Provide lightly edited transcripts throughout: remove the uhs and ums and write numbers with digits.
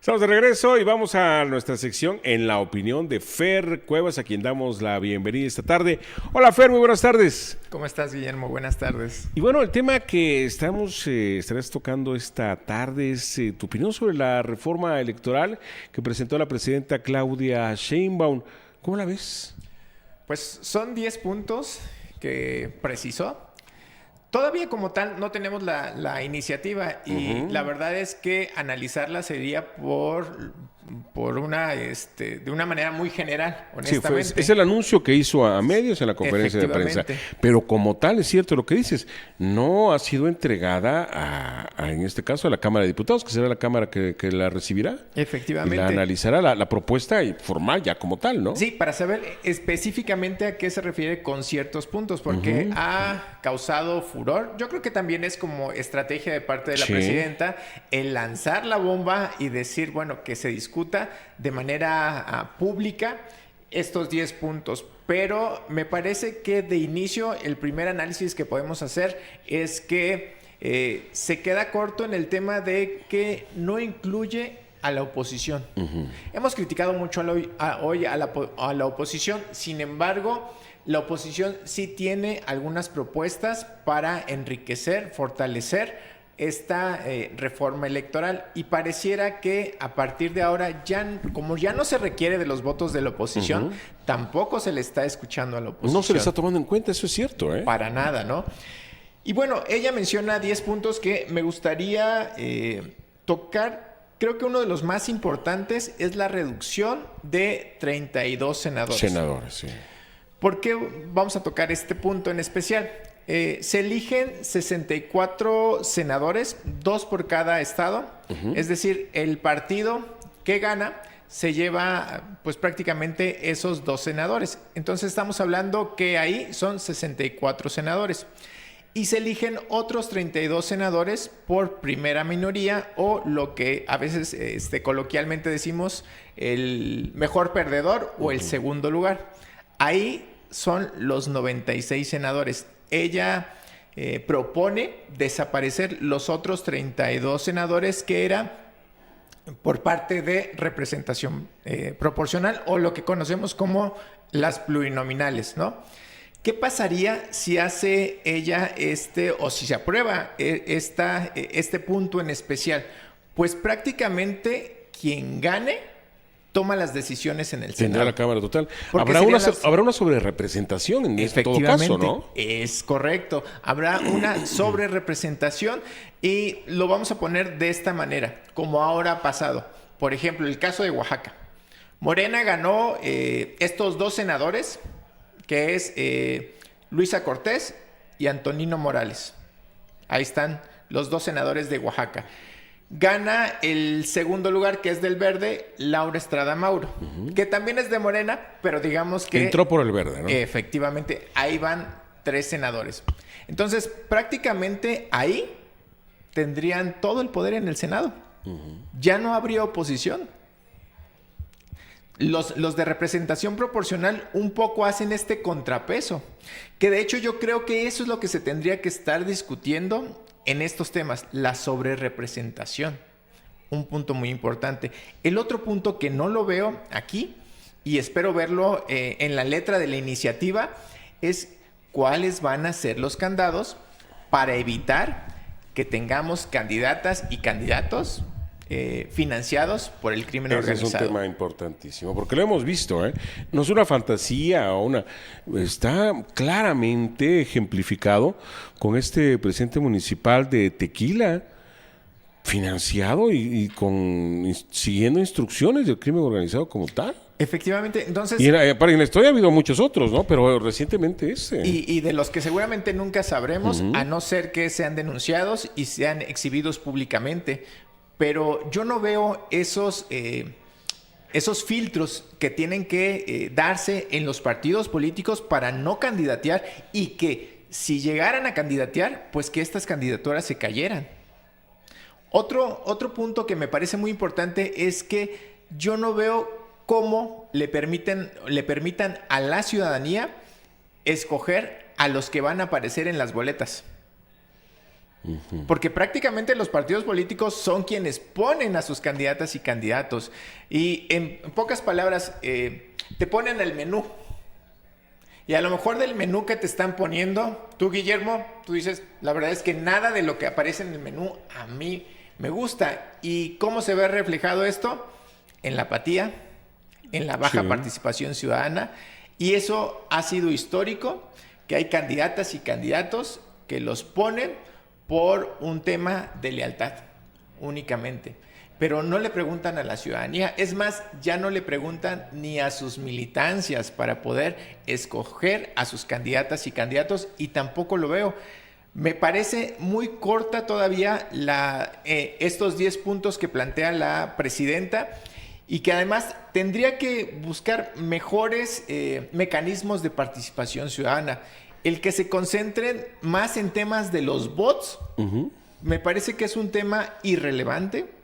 Estamos de regreso y vamos a nuestra sección en la opinión de Fer Cuevas, a quien damos la bienvenida esta tarde. Hola Fer, muy buenas tardes. ¿Cómo estás, Guillermo? Buenas tardes. Y bueno, el tema que estarás tocando esta tarde es tu opinión sobre la reforma electoral que presentó la presidenta Claudia Sheinbaum. ¿Cómo la ves? Pues son 10 puntos que precisó. Todavía como tal no tenemos la iniciativa y la verdad es que analizarla sería de una manera muy general, honestamente. Sí, es el anuncio que hizo a medios en la conferencia de prensa. Pero como tal, es cierto lo que dices, no ha sido entregada en este caso a la Cámara de Diputados, que será la Cámara que la recibirá. Efectivamente. Y la analizará la propuesta formal ya como tal, ¿no? Sí, para saber específicamente a qué se refiere con ciertos puntos, porque ha causado furor. Yo creo que también es como estrategia de parte de la presidenta el lanzar la bomba y decir, bueno, que se discuta de manera pública estos 10 puntos. Pero me parece que de inicio el primer análisis que podemos hacer es que se queda corto en el tema de que no incluye a la oposición. Hemos criticado mucho hoy a la oposición, sin embargo, la oposición sí tiene algunas propuestas para enriquecer, fortalecer esta reforma electoral y pareciera que a partir de ahora, como ya no se requiere de los votos de la oposición, tampoco se le está escuchando a la oposición. No se le está tomando en cuenta, eso es cierto, ¿eh? Para nada, ¿no? Y bueno, ella menciona 10 puntos que me gustaría tocar. Creo que uno de los más importantes es la reducción de 32 senadores. Senadores, sí. ¿Por qué vamos a tocar este punto en especial? Se eligen 64 senadores, 2 por cada estado. Es decir, el partido que gana se lleva pues prácticamente esos 2 senadores. Entonces estamos hablando que ahí son 64 senadores. Y se eligen otros 32 senadores por primera minoría o lo que a veces coloquialmente decimos el mejor perdedor o el segundo lugar. Ahí son los 96 senadores. Ella propone desaparecer los otros 32 senadores que era por parte de representación proporcional o lo que conocemos como las plurinominales, ¿no? ¿Qué pasaría si hace ella o si se aprueba este punto en especial? Pues prácticamente quien gane toma las decisiones en el Senado. Tendrá la Cámara total. Habrá una sobrerepresentación en todo caso, ¿no? Es correcto. Habrá una sobrerepresentación y lo vamos a poner de esta manera, como ahora ha pasado. Por ejemplo, el caso de Oaxaca. Morena ganó estos 2 senadores, que es Luisa Cortés y Antonino Morales. Ahí están los 2 senadores de Oaxaca. Gana el segundo lugar, que es del Verde, Laura Estrada Mauro, que también es de Morena, pero digamos que entró por el Verde, ¿no? Efectivamente, ahí van 3 senadores. Entonces, prácticamente ahí tendrían todo el poder en el Senado. Ya no habría oposición. Los de representación proporcional un poco hacen este contrapeso, que de hecho yo creo que eso es lo que se tendría que estar discutiendo en estos temas, la sobrerepresentación. Un punto muy importante. El otro punto que no lo veo aquí, y espero verlo en la letra de la iniciativa, es cuáles van a ser los candados para evitar que tengamos candidatas y candidatos financiados por el crimen organizado. Ese es un tema importantísimo, porque lo hemos visto, ¿eh? No es una fantasía está claramente ejemplificado con este presidente municipal de Tequila, financiado y siguiendo instrucciones del crimen organizado como tal. Efectivamente, entonces... Y en la historia ha habido muchos otros, ¿no? Pero recientemente ese. Y de los que seguramente nunca sabremos, a no ser que sean denunciados y sean exhibidos públicamente. Pero yo no veo esos filtros que tienen que darse en los partidos políticos para no candidatear y que si llegaran a candidatear, pues que estas candidaturas se cayeran. Otro punto que me parece muy importante es que yo no veo cómo le permitan a la ciudadanía escoger a los que van a aparecer en las boletas. Porque prácticamente los partidos políticos son quienes ponen a sus candidatas y candidatos. Y en pocas palabras, te ponen el menú. Y a lo mejor del menú que te están poniendo, tú, Guillermo, tú dices, la verdad es que nada de lo que aparece en el menú a mí me gusta. ¿Y cómo se ve reflejado esto? En la apatía, en la baja participación ciudadana. Y eso ha sido histórico, que hay candidatas y candidatos que los ponen por un tema de lealtad únicamente. Pero no le preguntan a la ciudadanía. Es más, ya no le preguntan ni a sus militancias para poder escoger a sus candidatas y candidatos, y tampoco lo veo. Me parece muy corta todavía estos 10 puntos que plantea la presidenta, y que además tendría que buscar mejores mecanismos de participación ciudadana. El que se concentren más en temas de los bots, me parece que es un tema irrelevante.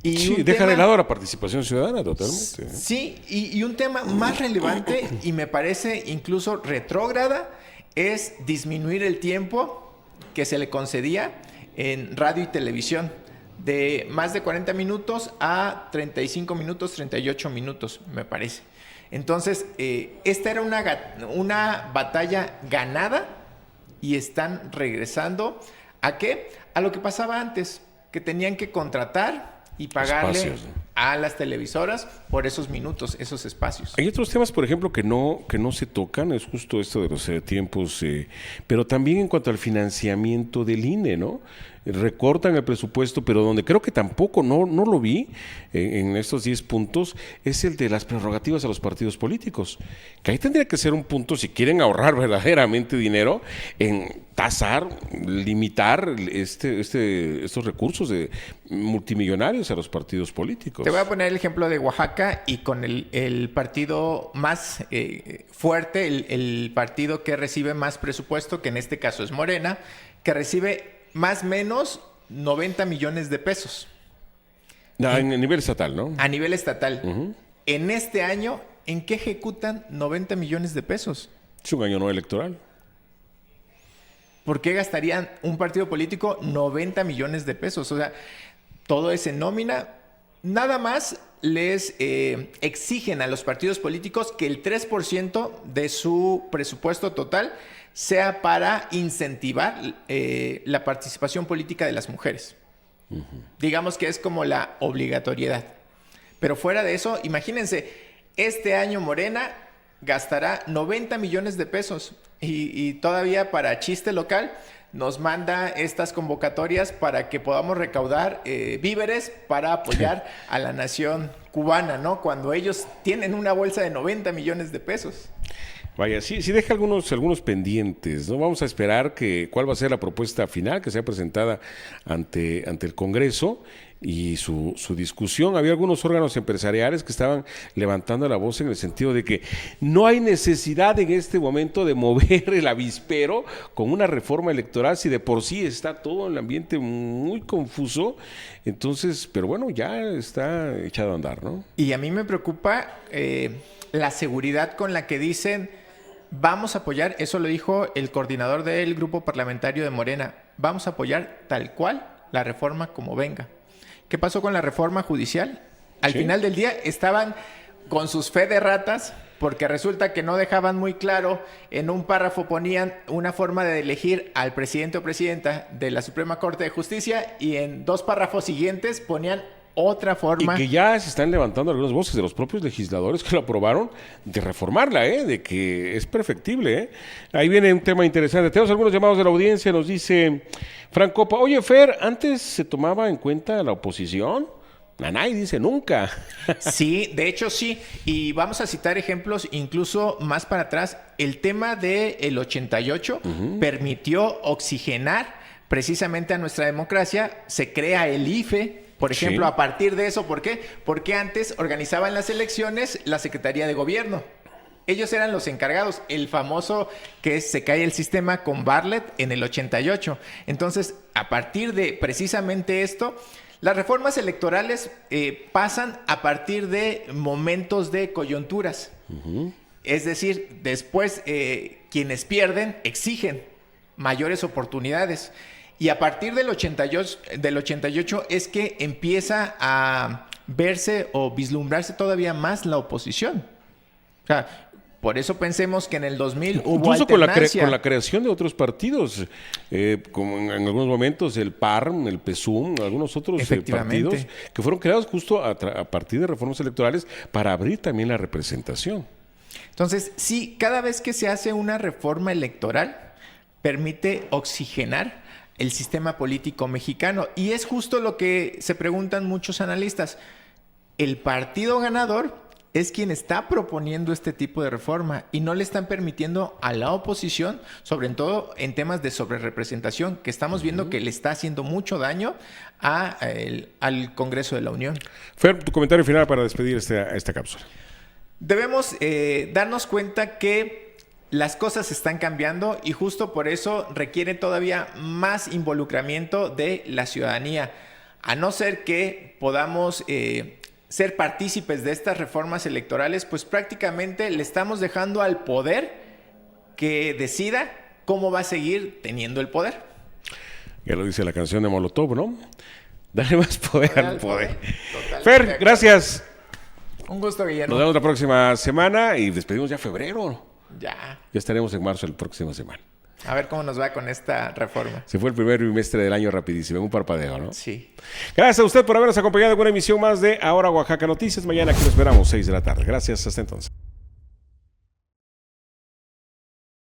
Y sí, deja de lado la participación ciudadana totalmente. Sí, y un tema más relevante, y me parece incluso retrógrada, es disminuir el tiempo que se le concedía en radio y televisión, de más de 40 minutos a 35 minutos, 38 minutos, me parece. Entonces, esta era una batalla ganada, y están regresando ¿a qué? A lo que pasaba antes, que tenían que contratar y pagarle espacios, ¿no?, a las televisoras por esos minutos, esos espacios. Hay otros temas, por ejemplo, que no se tocan, es justo esto de los tiempos, pero también en cuanto al financiamiento del INE, ¿no? Recortan el presupuesto, pero donde creo que tampoco no lo vi en estos 10 puntos, es el de las prerrogativas a los partidos políticos. Que ahí tendría que ser un punto, si quieren ahorrar verdaderamente dinero, en tasar, limitar estos recursos de multimillonarios a los partidos políticos. Te voy a poner el ejemplo de Oaxaca, y con el partido más fuerte, el partido que recibe más presupuesto, que en este caso es Morena, que recibe más o menos 90 millones de pesos. A nivel estatal, ¿no? A nivel estatal. En este año, ¿en qué ejecutan 90 millones de pesos? Es un año no electoral. ¿Por qué gastarían un partido político 90 millones de pesos? O sea, todo es en nómina. Nada más les exigen a los partidos políticos que el 3% de su presupuesto total sea para incentivar la participación política de las mujeres. Digamos que es como la obligatoriedad. Pero fuera de eso, imagínense, este año Morena gastará 90 millones de pesos, y todavía, para chiste local, nos manda estas convocatorias para que podamos recaudar víveres para apoyar a la nación cubana, ¿no? Cuando ellos tienen una bolsa de 90 millones de pesos. Vaya, sí deja algunos pendientes, ¿no? Vamos a esperar cuál va a ser la propuesta final que sea presentada ante el Congreso y su discusión. Había algunos órganos empresariales que estaban levantando la voz en el sentido de que no hay necesidad en este momento de mover el avispero con una reforma electoral, si de por sí está todo el ambiente muy confuso. Entonces, pero bueno, ya está echado a andar, ¿no? Y a mí me preocupa la seguridad con la que dicen: vamos a apoyar, eso lo dijo el coordinador del grupo parlamentario de Morena, vamos a apoyar tal cual la reforma como venga. ¿Qué pasó con la reforma judicial? Al final del día estaban con sus fe de ratas, porque resulta que no dejaban muy claro, en un párrafo ponían una forma de elegir al presidente o presidenta de la Suprema Corte de Justicia, y en 2 párrafos siguientes ponían otra forma. Y que ya se están levantando algunas voces de los propios legisladores que lo aprobaron, de reformarla, de que es perfectible. Ahí viene un tema interesante. Tenemos algunos llamados de la audiencia. Nos dice Frank Copa: oye, Fer, ¿antes se tomaba en cuenta la oposición? Nanay dice: nunca. Sí, de hecho sí. Y vamos a citar ejemplos incluso más para atrás. El tema del 88 permitió oxigenar precisamente a nuestra democracia. Se crea el IFE. Por ejemplo, a partir de eso, ¿por qué? Porque antes organizaban las elecciones la Secretaría de Gobierno. Ellos eran los encargados. El famoso que se cae el sistema con Bartlett en el 88. Entonces, a partir de precisamente esto, las reformas electorales pasan a partir de momentos de coyunturas. Es decir, después quienes pierden exigen mayores oportunidades. Y a partir del 88 es que empieza a verse o vislumbrarse todavía más la oposición. O sea, por eso pensemos que en el 2000 hubo incluso alternancia. con la creación de otros partidos, como en algunos momentos el PARM, el PSUM, algunos otros partidos que fueron creados justo a partir de reformas electorales para abrir también la representación. Entonces, sí, cada vez que se hace una reforma electoral, permite oxigenar el sistema político mexicano. Y es justo lo que se preguntan muchos analistas. El partido ganador es quien está proponiendo este tipo de reforma y no le están permitiendo a la oposición, sobre todo en temas de sobrerepresentación, que estamos viendo que le está haciendo mucho daño al Congreso de la Unión. Fer, tu comentario final para despedir esta cápsula. Debemos darnos cuenta que las cosas están cambiando y justo por eso requiere todavía más involucramiento de la ciudadanía. A no ser que podamos ser partícipes de estas reformas electorales, pues prácticamente le estamos dejando al poder que decida cómo va a seguir teniendo el poder. Ya lo dice la canción de Molotov, ¿no? Dale más poder al poder. Fer, gracias. Un gusto, Guillermo. Nos vemos la próxima semana y despedimos ya febrero. Ya estaremos en marzo la próxima semana. A ver cómo nos va con esta reforma. Se fue el primer bimestre del año rapidísimo, en un parpadeo, ¿no? Sí. Gracias a usted por habernos acompañado en una emisión más de Ahora Oaxaca Noticias. Mañana aquí lo esperamos, 6 de la tarde. Gracias, hasta entonces.